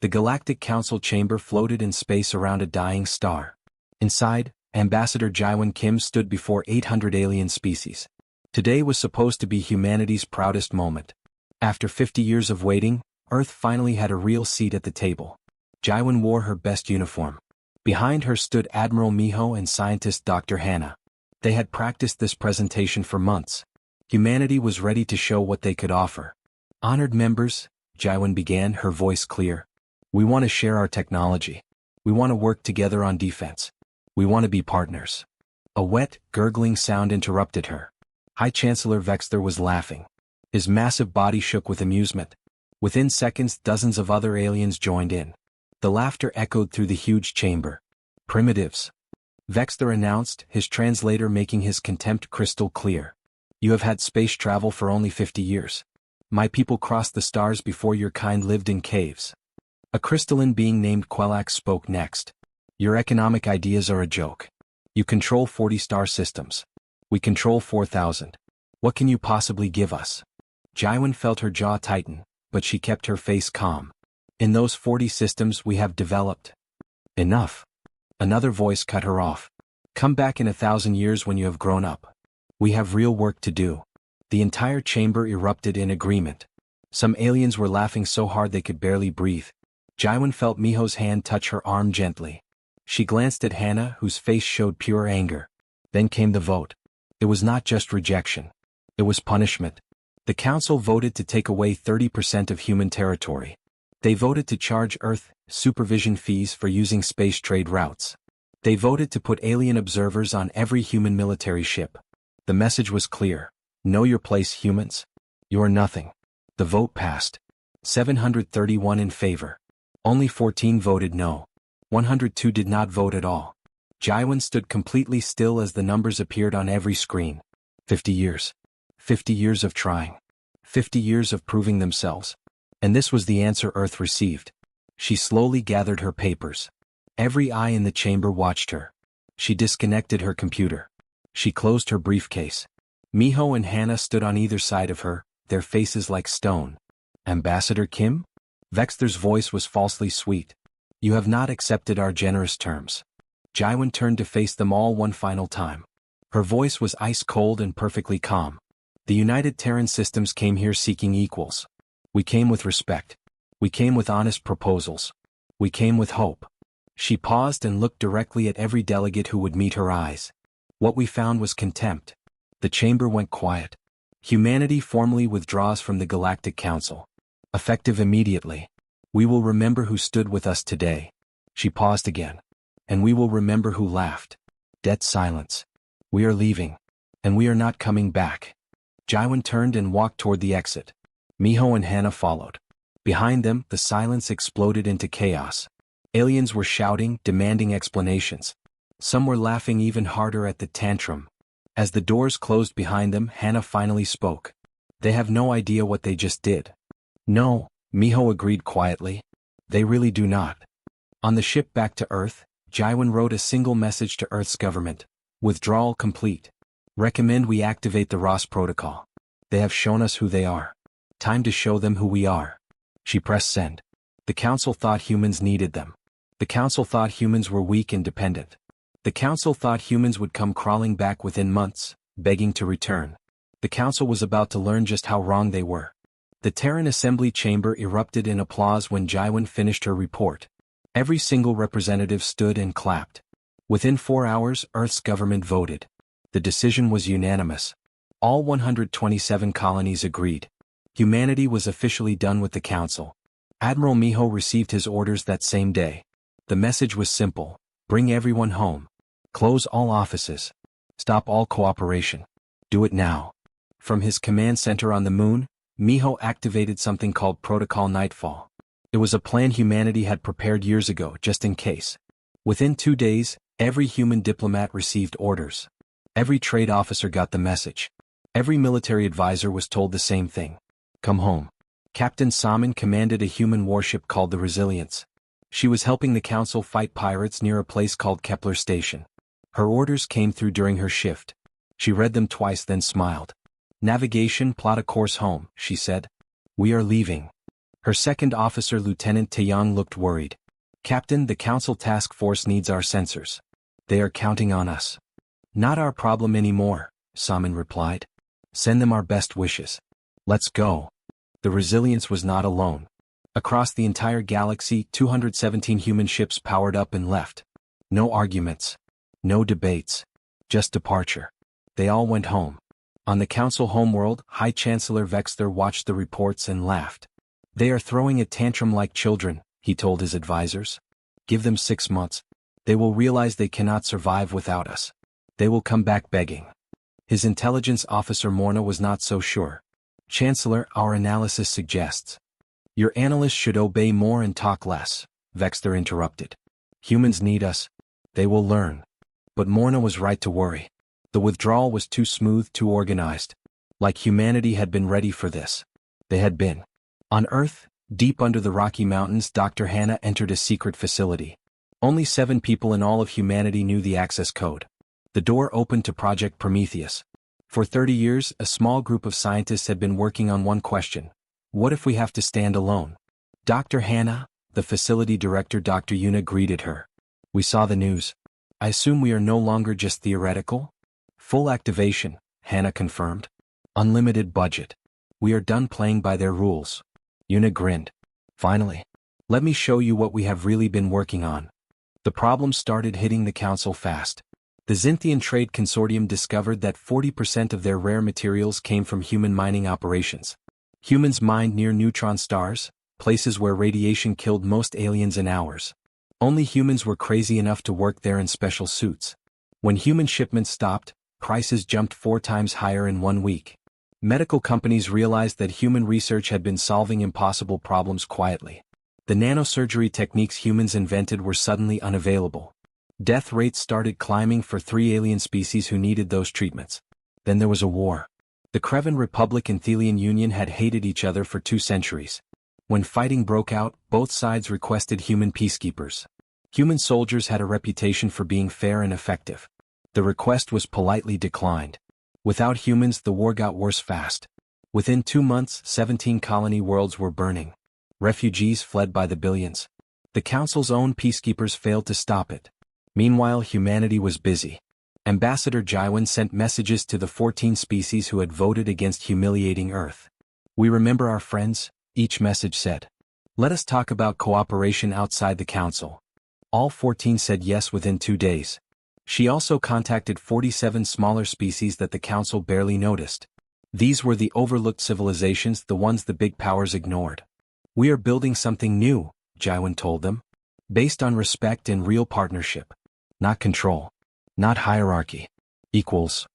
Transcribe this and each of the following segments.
The Galactic Council chamber floated in space around a dying star. Inside, Ambassador Jaiwan Kim stood before 800 alien species. Today was supposed to be humanity's proudest moment. After 50 years of waiting, Earth finally had a real seat at the table. Jaiwan wore her best uniform. Behind her stood Admiral Miho and scientist Dr. Hannah. They had practiced this presentation for months. Humanity was ready to show what they could offer. Honored members, Jaiwan began, her voice clear. We want to share our technology. We want to work together on defense. We want to be partners. A wet, gurgling sound interrupted her. High Chancellor Vexter was laughing. His massive body shook with amusement. Within seconds, dozens of other aliens joined in. The laughter echoed through the huge chamber. Primitives. Vexter announced, his translator making his contempt crystal clear. You have had space travel for only 50 years. My people crossed the stars before your kind lived in caves. A crystalline being named Quellax spoke next. Your economic ideas are a joke. You control 40 star systems. We control 4,000. What can you possibly give us? Jaiwan felt her jaw tighten, but she kept her face calm. In those 40 systems we have developed. Enough. Another voice cut her off. Come back in 1,000 years when you have grown up. We have real work to do. The entire chamber erupted in agreement. Some aliens were laughing so hard they could barely breathe. Jaiwan felt Miho's hand touch her arm gently. She glanced at Hannah, whose face showed pure anger. Then came the vote. It was not just rejection. It was punishment. The council voted to take away 30% of human territory. They voted to charge Earth supervision fees for using space trade routes. They voted to put alien observers on every human military ship. The message was clear. Know your place, humans. You are nothing. The vote passed. 731 in favor. Only 14 voted no. 102 did not vote at all. Jaiwan stood completely still as the numbers appeared on every screen. 50 years. 50 years of trying. 50 years of proving themselves. And this was the answer Earth received. She slowly gathered her papers. Every eye in the chamber watched her. She disconnected her computer. She closed her briefcase. Miho and Hannah stood on either side of her, their faces like stone. Ambassador Kim? Vexter's voice was falsely sweet. You have not accepted our generous terms. Jaiwan turned to face them all one final time. Her voice was ice-cold and perfectly calm. The United Terran Systems came here seeking equals. We came with respect. We came with honest proposals. We came with hope. She paused and looked directly at every delegate who would meet her eyes. What we found was contempt. The chamber went quiet. Humanity formally withdraws from the Galactic Council. Effective immediately. We will remember who stood with us today. She paused again. And we will remember who laughed. Dead silence. We are leaving. And we are not coming back. Jaiwan turned and walked toward the exit. Miho and Hannah followed. Behind them, the silence exploded into chaos. Aliens were shouting, demanding explanations. Some were laughing even harder at the tantrum. As the doors closed behind them, Hannah finally spoke. They have no idea what they just did. No, Miho agreed quietly. They really do not. On the ship back to Earth, Jaiwan wrote a single message to Earth's government. Withdrawal complete. Recommend we activate the Ross Protocol. They have shown us who they are. Time to show them who we are. She pressed send. The Council thought humans needed them. The Council thought humans were weak and dependent. The Council thought humans would come crawling back within months, begging to return. The Council was about to learn just how wrong they were. The Terran Assembly chamber erupted in applause when Jaiwan finished her report. Every single representative stood and clapped. Within 4 hours, Earth's government voted. The decision was unanimous. All 127 colonies agreed. Humanity was officially done with the Council. Admiral Miho received his orders that same day. The message was simple. Bring everyone home. Close all offices. Stop all cooperation. Do it now. From his command center on the moon, Miho activated something called Protocol Nightfall. It was a plan humanity had prepared years ago, just in case. Within 2 days, every human diplomat received orders. Every trade officer got the message. Every military advisor was told the same thing. Come home. Captain Salmon commanded a human warship called the Resilience. She was helping the Council fight pirates near a place called Kepler Station. Her orders came through during her shift. She read them twice then smiled. Navigation, plot a course home, she said. We are leaving. Her second officer, Lieutenant Taeyang, looked worried. Captain, the Council Task Force needs our sensors. They are counting on us. Not our problem anymore, Salmon replied. Send them our best wishes. Let's go. The Resilience was not alone. Across the entire galaxy, 217 human ships powered up and left. No arguments. No debates. Just departure. They all went home. On the Council homeworld, High Chancellor Vexter watched the reports and laughed. They are throwing a tantrum like children, he told his advisors. Give them 6 months. They will realize they cannot survive without us. They will come back begging. His intelligence officer Morna was not so sure. Chancellor, our analysis suggests. Your analysts should obey more and talk less, Vexter interrupted. Humans need us. They will learn. But Morna was right to worry. The withdrawal was too smooth, too organized. Like humanity had been ready for this. They had been. On Earth, deep under the Rocky Mountains, Dr. Hannah entered a secret facility. Only 7 people in all of humanity knew the access code. The door opened to Project Prometheus. For 30 years, a small group of scientists had been working on one question. What if we have to stand alone? Dr. Hannah, the facility director Dr. Yuna, greeted her. We saw the news. I assume we are no longer just theoretical? Full activation, Hannah confirmed. Unlimited budget. We are done playing by their rules. Yuna grinned. Finally. Let me show you what we have really been working on. The problems started hitting the Council fast. The Xinthian Trade Consortium discovered that 40% of their rare materials came from human mining operations. Humans mined near neutron stars, places where radiation killed most aliens in hours. Only humans were crazy enough to work there in special suits. When human shipments stopped, prices jumped 4 times higher in 1 week. Medical companies realized that human research had been solving impossible problems quietly. The nanosurgery techniques humans invented were suddenly unavailable. Death rates started climbing for 3 alien species who needed those treatments. Then there was a war. The Krevan Republic and Thelian Union had hated each other for 2 centuries. When fighting broke out, both sides requested human peacekeepers. Human soldiers had a reputation for being fair and effective. The request was politely declined. Without humans, the war got worse fast. Within 2 months, 17 colony worlds were burning. Refugees fled by the billions. The Council's own peacekeepers failed to stop it. Meanwhile, humanity was busy. Ambassador Jaiwan sent messages to the 14 species who had voted against humiliating Earth. We remember our friends, each message said. Let us talk about cooperation outside the Council. All 14 said yes within 2 days. She also contacted 47 smaller species that the Council barely noticed. These were the overlooked civilizations, the ones the big powers ignored. We are building something new, Jaiwan told them. Based on respect and real partnership. Not control. Not hierarchy. Equals.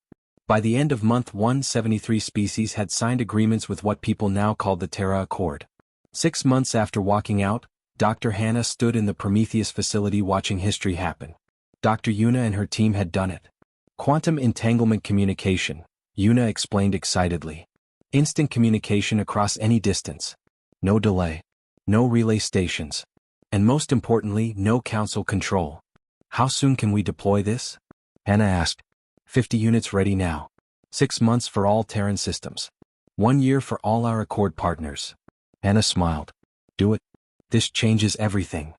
By the end of month 1, 73 species had signed agreements with what people now call the Terra Accord. 6 months after walking out, Dr. Hannah stood in the Prometheus facility watching history happen. Dr. Yuna and her team had done it. Quantum entanglement communication, Yuna explained excitedly. Instant communication across any distance. No delay. No relay stations. And most importantly, no Council control. How soon can we deploy this? Hannah asked. 50 units ready now. 6 months for all Terran systems. 1 year for all our Accord partners. Hannah smiled. Do it. This changes everything.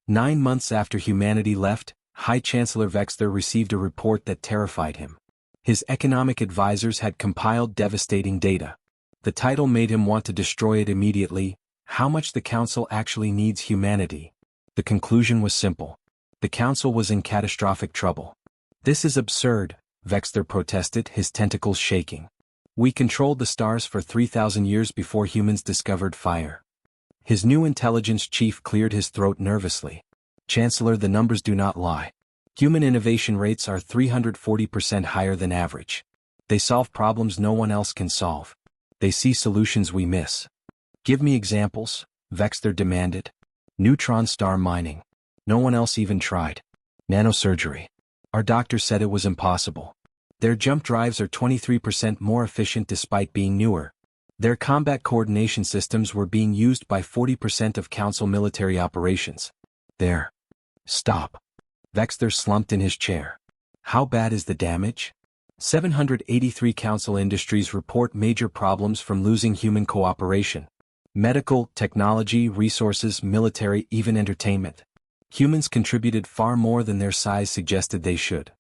9 months after humanity left, High Chancellor Vexter received a report that terrified him. His economic advisors had compiled devastating data. The title made him want to destroy it immediately. How much the Council actually needs humanity. The conclusion was simple. The Council was in catastrophic trouble. This is absurd, Vexter protested, his tentacles shaking. We controlled the stars for 3,000 years before humans discovered fire. His new intelligence chief cleared his throat nervously. Chancellor, the numbers do not lie. Human innovation rates are 340% higher than average. They solve problems no one else can solve. They see solutions we miss. Give me examples, Vexter demanded. Neutron star mining. No one else even tried. Nanosurgery. Our doctors said it was impossible. Their jump drives are 23% more efficient despite being newer. Their combat coordination systems were being used by 40% of Council military operations. There. Stop. Vexter slumped in his chair. How bad is the damage? 783 Council industries report major problems from losing human cooperation. Medical, technology, resources, military, even entertainment. Humans contributed far more than their size suggested they should.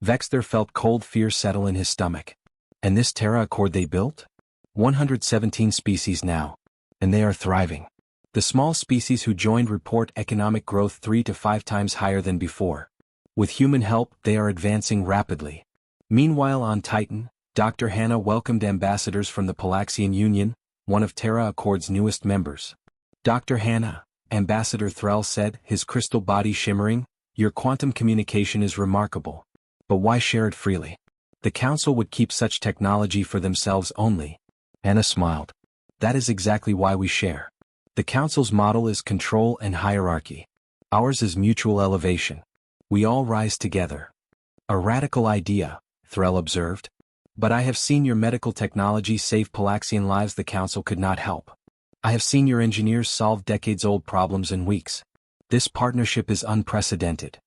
Vexter felt cold fear settle in his stomach. And this Terra Accord they built? 117 species now. And they are thriving. The small species who joined report economic growth 3 to 5 times higher than before. With human help, they are advancing rapidly. Meanwhile on Titan, Dr. Hannah welcomed ambassadors from the Palaxian Union, one of Terra Accord's newest members. Dr. Hannah, Ambassador Thrall said, his crystal body shimmering, your quantum communication is remarkable. But why share it freely? The Council would keep such technology for themselves only. Hannah smiled. That is exactly why we share. The Council's model is control and hierarchy. Ours is mutual elevation. We all rise together. A radical idea, Thrall observed. But I have seen your medical technology save Palaxian lives the Council could not help. I have seen your engineers solve decades-old problems in weeks. This partnership is unprecedented.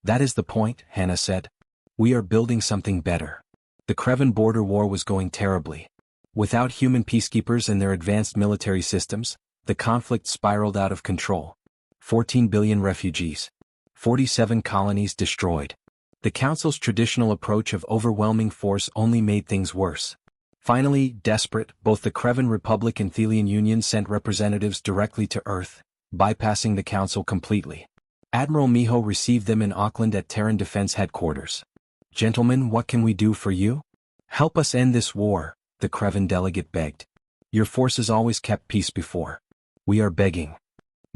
That is the point, Hannah said. We are building something better. The Krevan border war was going terribly. Without human peacekeepers and their advanced military systems, the conflict spiraled out of control. 14 billion refugees. 47 colonies destroyed. The Council's traditional approach of overwhelming force only made things worse. Finally, desperate, both the Krevan Republic and Thelian Union sent representatives directly to Earth, bypassing the Council completely. Admiral Miho received them in Auckland at Terran Defense Headquarters. Gentlemen, what can we do for you? Help us end this war, the Krevan delegate begged. Your forces always kept peace before. We are begging.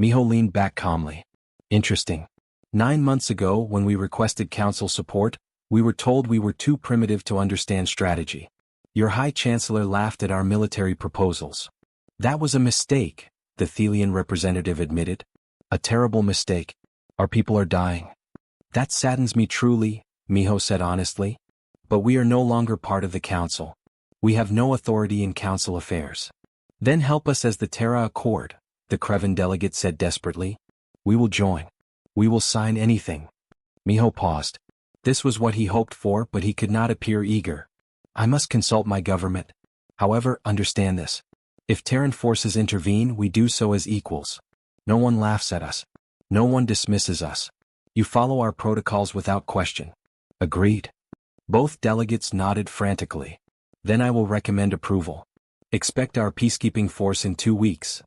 Miho leaned back calmly. Interesting. 9 months ago, when we requested Council support, we were told we were too primitive to understand strategy. Your High Chancellor laughed at our military proposals. That was a mistake, the Thelian representative admitted. A terrible mistake. Our people are dying. That saddens me truly, Miho said honestly. But we are no longer part of the Council. We have no authority in Council affairs. Then help us as the Terra Accord, the Krevan delegate said desperately. We will join. We will sign anything. Miho paused. This was what he hoped for, but he could not appear eager. I must consult my government. However, understand this. If Terran forces intervene, we do so as equals. No one laughs at us. No one dismisses us. You follow our protocols without question. Agreed. Both delegates nodded frantically. Then I will recommend approval. Expect our peacekeeping force in 2 weeks.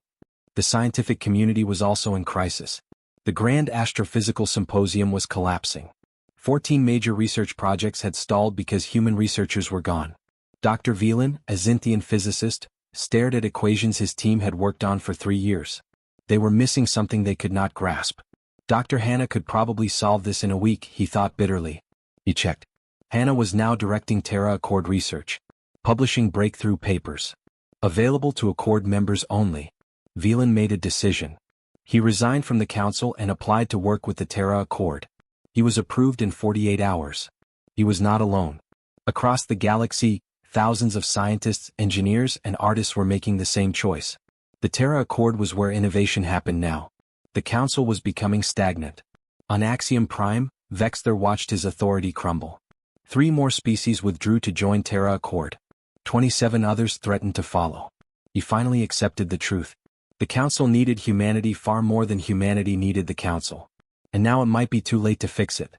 The scientific community was also in crisis. The Grand Astrophysical Symposium was collapsing. 14 major research projects had stalled because human researchers were gone. Dr. Velan, a Xinthian physicist, stared at equations his team had worked on for 3 years. They were missing something they could not grasp. Dr. Hannah could probably solve this in a week, he thought bitterly. He checked. Hannah was now directing Terra Accord research. Publishing breakthrough papers. Available to Accord members only. Velan made a decision. He resigned from the Council and applied to work with the Terra Accord. He was approved in 48 hours. He was not alone. Across the galaxy, thousands of scientists, engineers, and artists were making the same choice. The Terra Accord was where innovation happened now. The Council was becoming stagnant. On Axiom Prime, Vexter watched his authority crumble. 3 more species withdrew to join Terra Accord. 27 others threatened to follow. He finally accepted the truth. The Council needed humanity far more than humanity needed the Council. And now it might be too late to fix it.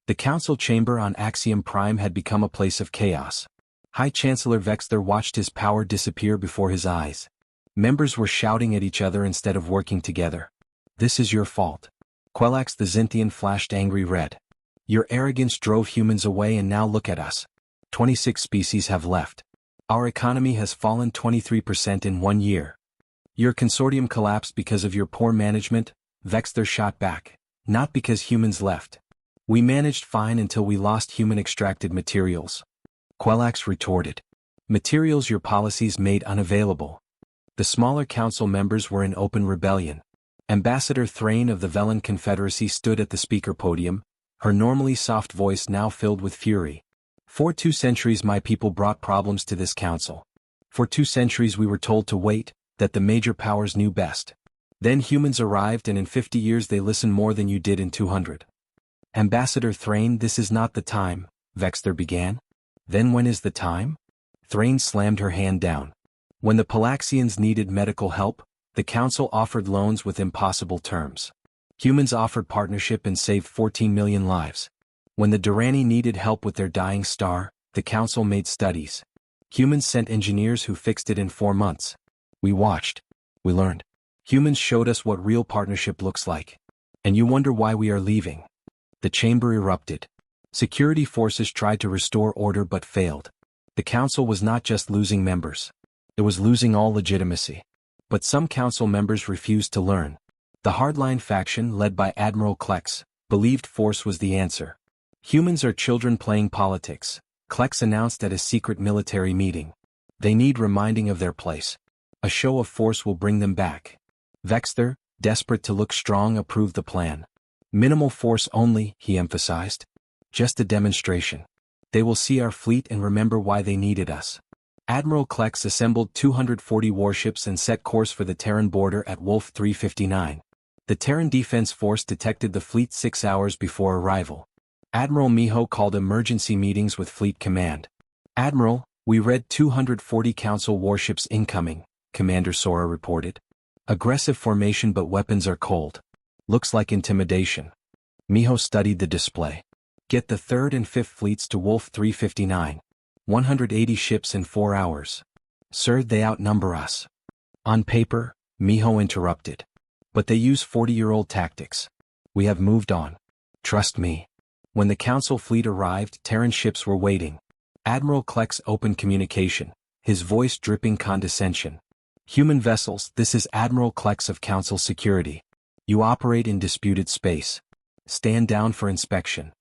The Council chamber on Axiom Prime had become a place of chaos. High Chancellor Vexter watched his power disappear before his eyes. Members were shouting at each other instead of working together. This is your fault. Quellax the Xinthian flashed angry red. Your arrogance drove humans away and now look at us. 26 species have left. Our economy has fallen 23% in 1 year. Your consortium collapsed because of your poor management, Vexter shot back. Not because humans left. We managed fine until we lost human-extracted materials. Quellax retorted. Materials your policies made unavailable. The smaller council members were in open rebellion. Ambassador Thrain of the Velan Confederacy stood at the speaker podium, her normally soft voice now filled with fury. For 2 centuries my people brought problems to this council. For 2 centuries we were told to wait, that the major powers knew best. Then humans arrived and in 50 years they listened more than you did in 200. Ambassador Thrain, this is not the time, Vexter began. Then when is the time? Thrain slammed her hand down. When the Palaxians needed medical help, The council offered loans with impossible terms. Humans offered partnership and saved 14 million lives. When the Durrani needed help with their dying star, the council made studies. Humans sent engineers who fixed it in 4 months. We watched. We learned. Humans showed us what real partnership looks like. And you wonder why we are leaving. The chamber erupted. Security forces tried to restore order but failed. The council was not just losing members. It was losing all legitimacy. But some council members refused to learn. The hardline faction, led by Admiral Klex, believed force was the answer. Humans are children playing politics, Klex announced at a secret military meeting. They need reminding of their place. A show of force will bring them back. Vexter, desperate to look strong, approved the plan. Minimal force only, he emphasized. Just a demonstration. They will see our fleet and remember why they needed us. Admiral Klex assembled 240 warships and set course for the Terran border at Wolf 359. The Terran Defense Force detected the fleet 6 hours before arrival. Admiral Miho called emergency meetings with Fleet Command. Admiral, we read 240 Council warships incoming, Commander Sora reported. Aggressive formation but weapons are cold. Looks like intimidation. Miho studied the display. Get the 3rd and 5th fleets to Wolf 359. 180 ships in 4 hours. Sir, they outnumber us. On paper, Miho interrupted. But they use 40-year-old tactics. We have moved on. Trust me. When the Council fleet arrived, Terran ships were waiting. Admiral Klex opened communication, his voice dripping condescension. Human vessels, this is Admiral Klex of Council Security. You operate in disputed space. Stand down for inspection.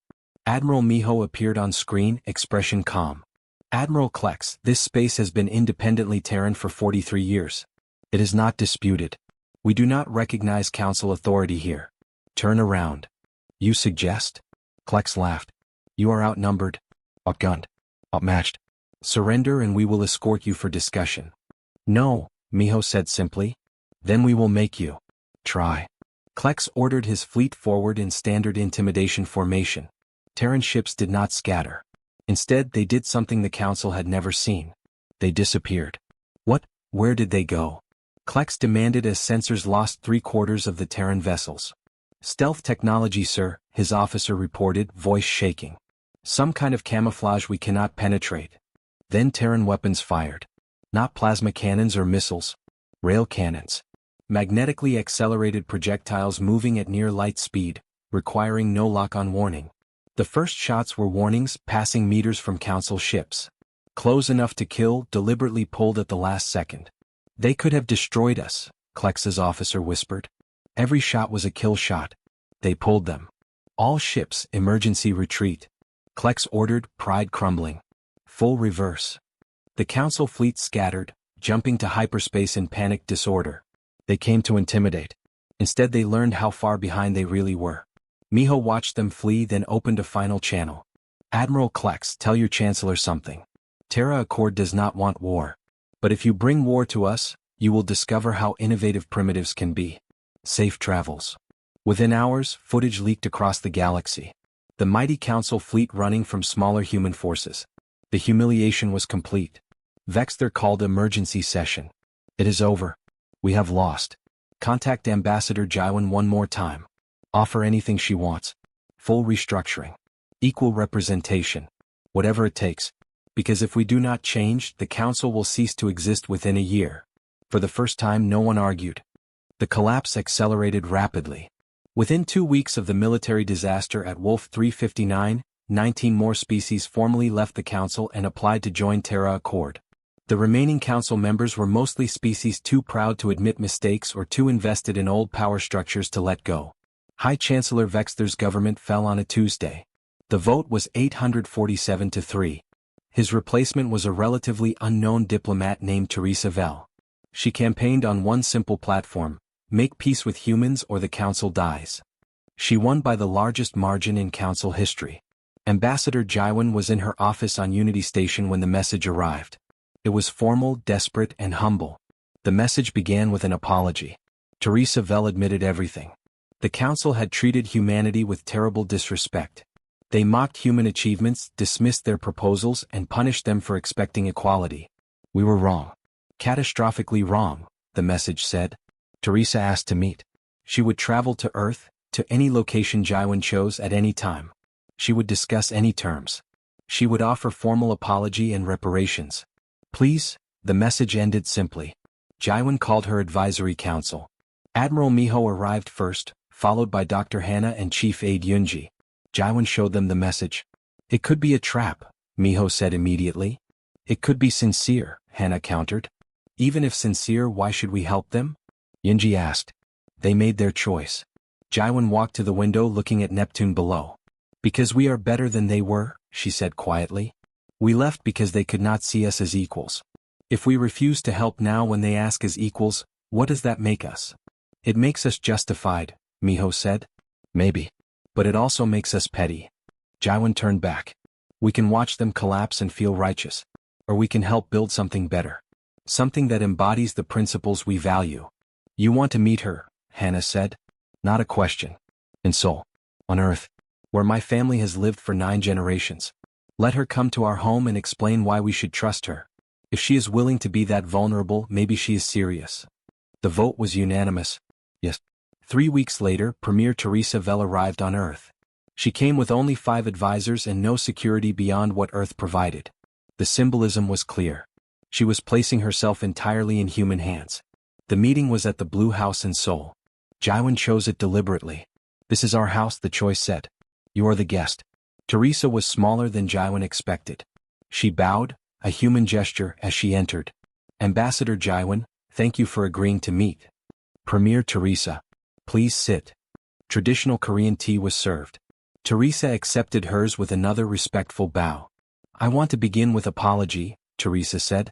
Admiral Miho appeared on screen, expression calm. Admiral Klex, this space has been independently Terran for 43 years. It is not disputed. We do not recognize Council authority here. Turn around. You suggest? Klex laughed. You are outnumbered, outgunned, outmatched. Surrender and we will escort you for discussion. No, Miho said simply. Then we will make you. Try. Klex ordered his fleet forward in standard intimidation formation. Terran ships did not scatter. Instead, they did something the Council had never seen. They disappeared. What? Where did they go? Klex demanded as sensors lost 3/4 of the Terran vessels. Stealth technology, sir, his officer reported, voice shaking. Some kind of camouflage we cannot penetrate. Then Terran weapons fired. Not plasma cannons or missiles. Rail cannons. Magnetically accelerated projectiles moving at near light speed, requiring no lock-on warning. The first shots were warnings, passing meters from Council ships. Close enough to kill, deliberately pulled at the last second. They could have destroyed us, Klex's officer whispered. Every shot was a kill shot. They pulled them. All ships, emergency retreat. Klex ordered, pride crumbling. Full reverse. The Council fleet scattered, jumping to hyperspace in panicked disorder. They came to intimidate. Instead they learned how far behind they really were. Miho watched them flee, then opened a final channel. Admiral Klex, tell your Chancellor something. Terra Accord does not want war. But if you bring war to us, you will discover how innovative primitives can be. Safe travels. Within hours, footage leaked across the galaxy. The mighty Council fleet running from smaller human forces. The humiliation was complete. Vexter called emergency session. It is over. We have lost. Contact Ambassador Jaiwan one more time. Offer anything she wants. Full restructuring. Equal representation. Whatever it takes. Because if we do not change, the Council will cease to exist within a year. For the first time, no one argued. The collapse accelerated rapidly. Within 2 weeks of the military disaster at Wolf 359, 19 more species formally left the Council and applied to join Terra Accord. The remaining Council members were mostly species too proud to admit mistakes or too invested in old power structures to let go. High Chancellor Vexter's government fell on a Tuesday. The vote was 847 to 3. His replacement was a relatively unknown diplomat named Teresa Vell. She campaigned on one simple platform: make peace with humans or the Council dies. She won by the largest margin in Council history. Ambassador Jaiwan was in her office on Unity Station when the message arrived. It was formal, desperate, and humble. The message began with an apology. Teresa Vell admitted everything. The Council had treated humanity with terrible disrespect. They mocked human achievements, dismissed their proposals, and punished them for expecting equality. We were wrong. Catastrophically wrong, the message said. Teresa asked to meet. She would travel to Earth, to any location Jaiwan chose at any time. She would discuss any terms. She would offer formal apology and reparations. Please, the message ended simply. Jaiwan called her advisory council. Admiral Miho arrived first, followed by Dr. Hannah and Chief Aide Yunji. Jaiwan showed them the message. It could be a trap, Miho said immediately. It could be sincere, Hannah countered. Even if sincere, why should we help them? Yunji asked. They made their choice. Jaiwan walked to the window looking at Neptune below. Because we are better than they were, she said quietly. We left because they could not see us as equals. If we refuse to help now when they ask as equals, what does that make us? It makes us justified, Miho said. Maybe. But it also makes us petty. Jaiwan turned back. We can watch them collapse and feel righteous. Or we can help build something better. Something that embodies the principles we value. You want to meet her, Hannah said. Not a question. In Seoul. On Earth. Where my family has lived for 9 generations. Let her come to our home and explain why we should trust her. If she is willing to be that vulnerable, maybe she is serious. The vote was unanimous. Yes. 3 weeks later, Premier Teresa Vell arrived on Earth. She came with only 5 advisors and no security beyond what Earth provided. The symbolism was clear. She was placing herself entirely in human hands. The meeting was at the Blue House in Seoul. Jaiwan chose it deliberately. This is our house, the choice said. You are the guest. Teresa was smaller than Jaiwan expected. She bowed, a human gesture, as she entered. Ambassador Jaiwan, thank you for agreeing to meet. Premier Teresa. Please sit. Traditional Korean tea was served. Teresa accepted hers with another respectful bow. I want to begin with apology, Teresa said.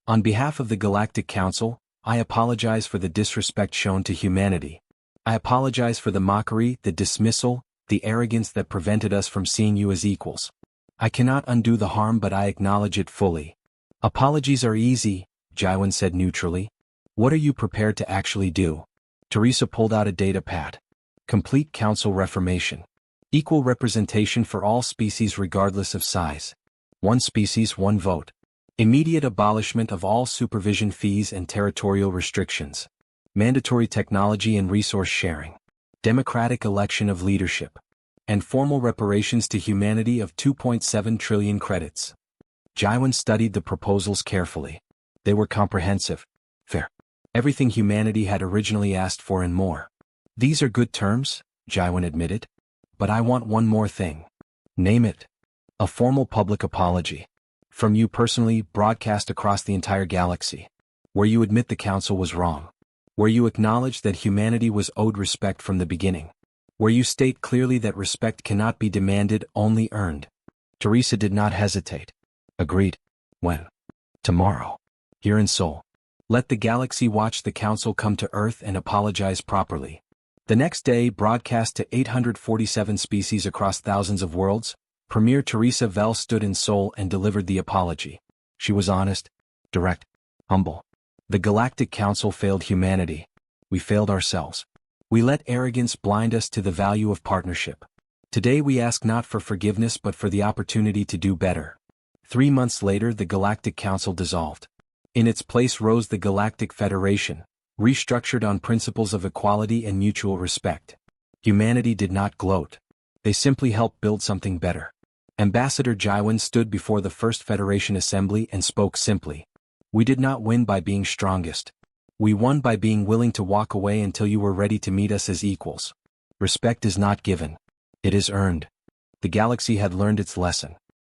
On behalf of the Galactic Council, I apologize for the disrespect shown to humanity. I apologize for the mockery, the dismissal, the arrogance that prevented us from seeing you as equals. I cannot undo the harm, but I acknowledge it fully. Apologies are easy, Jaiwan said neutrally. What are you prepared to actually do? Teresa pulled out a data pad. Complete council reformation. Equal representation for all species regardless of size. 1 species, 1 vote. Immediate abolishment of all supervision fees and territorial restrictions. Mandatory technology and resource sharing. Democratic election of leadership. And formal reparations to humanity of 2.7 trillion credits. Jaiwan studied the proposals carefully. They were comprehensive. Fair. Everything humanity had originally asked for and more. These are good terms, Jaiwan admitted. But I want one more thing. Name it. A formal public apology. From you personally, broadcast across the entire galaxy. Where you admit the council was wrong. Where you acknowledge that humanity was owed respect from the beginning. Where you state clearly that respect cannot be demanded, only earned. Teresa did not hesitate. Agreed. When? Tomorrow. Here in Seoul. Let the galaxy watch the council come to Earth and apologize properly. The next day, broadcast to 847 species across thousands of worlds, Premier Teresa Vell stood in Seoul and delivered the apology. She was honest, direct, humble. The Galactic Council failed humanity. We failed ourselves. We let arrogance blind us to the value of partnership. Today we ask not for forgiveness but for the opportunity to do better. 3 months later, the Galactic Council dissolved. In its place rose the Galactic Federation, restructured on principles of equality and mutual respect. Humanity did not gloat. They simply helped build something better. Ambassador Jaiwan stood before the First Federation Assembly and spoke simply. We did not win by being strongest. We won by being willing to walk away until you were ready to meet us as equals. Respect is not given. It is earned. The galaxy had learned its lesson.